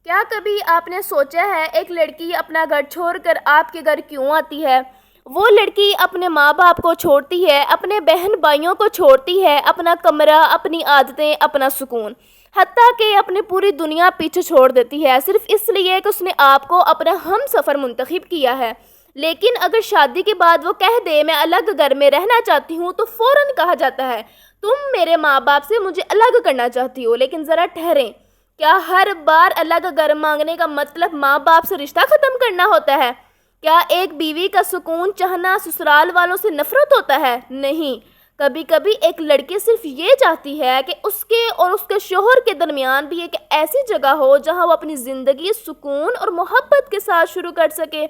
کیا کبھی آپ نے سوچا ہے ایک لڑکی اپنا گھر چھوڑ کر آپ کے گھر کیوں آتی ہے؟ وہ لڑکی اپنے ماں باپ کو چھوڑتی ہے، اپنے بہن بھائیوں کو چھوڑتی ہے، اپنا کمرہ، اپنی عادتیں، اپنا سکون، حتیٰ کہ اپنی پوری دنیا پیچھے چھوڑ دیتی ہے صرف اس لیے کہ اس نے آپ کو اپنا ہم سفر منتخب کیا ہے۔ لیکن اگر شادی کے بعد وہ کہہ دے میں الگ گھر میں رہنا چاہتی ہوں تو فوراً کہا جاتا ہے تم میرے ماں باپ سے مجھے الگ کرنا چاہتی ہو۔ لیکن ذرا ٹھہریں، کیا ہر بار الگ گھر مانگنے کا مطلب ماں باپ سے رشتہ ختم کرنا ہوتا ہے؟ کیا ایک بیوی کا سکون چاہنا سسرال والوں سے نفرت ہوتا ہے؟ نہیں، کبھی کبھی ایک لڑکی صرف یہ چاہتی ہے کہ اس کے اور اس کے شوہر کے درمیان بھی ایک ایسی جگہ ہو جہاں وہ اپنی زندگی سکون اور محبت کے ساتھ شروع کر سکے۔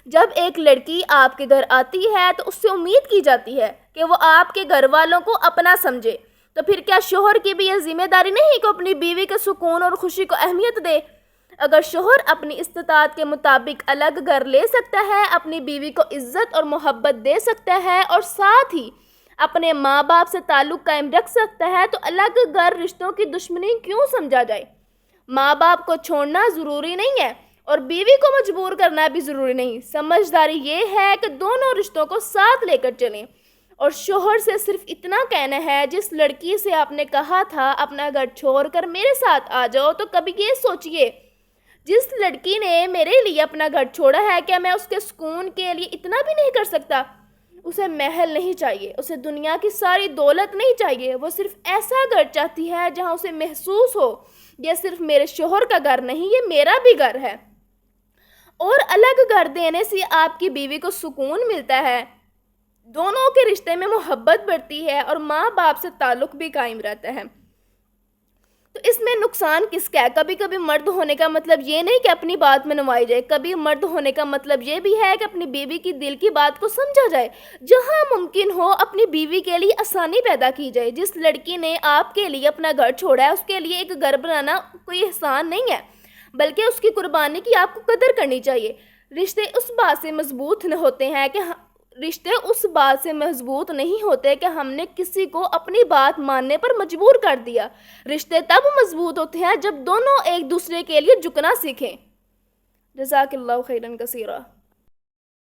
جب ایک لڑکی آپ کے گھر آتی ہے تو اس سے امید کی جاتی ہے کہ وہ آپ کے گھر والوں کو اپنا سمجھے، تو پھر کیا شوہر کی بھی یہ ذمہ داری نہیں کہ اپنی بیوی کے سکون اور خوشی کو اہمیت دے؟ اگر شوہر اپنی استطاعت کے مطابق الگ گھر لے سکتا ہے، اپنی بیوی کو عزت اور محبت دے سکتا ہے اور ساتھ ہی اپنے ماں باپ سے تعلق قائم رکھ سکتا ہے تو الگ گھر رشتوں کی دشمنی کیوں سمجھا جائے؟ ماں باپ کو چھوڑنا ضروری نہیں ہے اور بیوی کو مجبور کرنا بھی ضروری نہیں۔ سمجھداری یہ ہے کہ دونوں رشتوں کو ساتھ لے کر چلیں۔ اور شوہر سے صرف اتنا کہنا ہے، جس لڑکی سے آپ نے کہا تھا اپنا گھر چھوڑ کر میرے ساتھ آ جاؤ، تو کبھی یہ سوچئے جس لڑکی نے میرے لیے اپنا گھر چھوڑا ہے کیا میں اس کے سکون کے لیے اتنا بھی نہیں کر سکتا؟ اسے محل نہیں چاہیے، اسے دنیا کی ساری دولت نہیں چاہیے، وہ صرف ایسا گھر چاہتی ہے جہاں اسے محسوس ہو یہ صرف میرے شوہر کا گھر نہیں، یہ میرا بھی گھر ہے۔ اور الگ گھر دینے سے آپ کی بیوی کو سکون ملتا ہے، دونوں کے رشتے میں محبت بڑھتی ہے اور ماں باپ سے تعلق بھی قائم رہتا ہے۔ تو اس میں نقصان کس کا ہے؟ کبھی کبھی مرد ہونے کا مطلب یہ نہیں کہ اپنی بات منوائی جائے، کبھی مرد ہونے کا مطلب یہ بھی ہے کہ اپنی بیوی کی دل کی بات کو سمجھا جائے، جہاں ممکن ہو اپنی بیوی کے لیے آسانی پیدا کی جائے۔ جس لڑکی نے آپ کے لیے اپنا گھر چھوڑا ہے، اس کے لیے ایک گھر بنانا کوئی احسان نہیں ہے، بلکہ اس کی قربانی کی آپ کو قدر کرنی چاہیے۔ رشتے اس بات سے مضبوط نہیں ہوتے کہ ہم نے کسی کو اپنی بات ماننے پر مجبور کر دیا۔ رشتے تب مضبوط ہوتے ہیں جب دونوں ایک دوسرے کے لیے جھکنا سیکھیں۔ جزاک اللہ خیرا کثیرا۔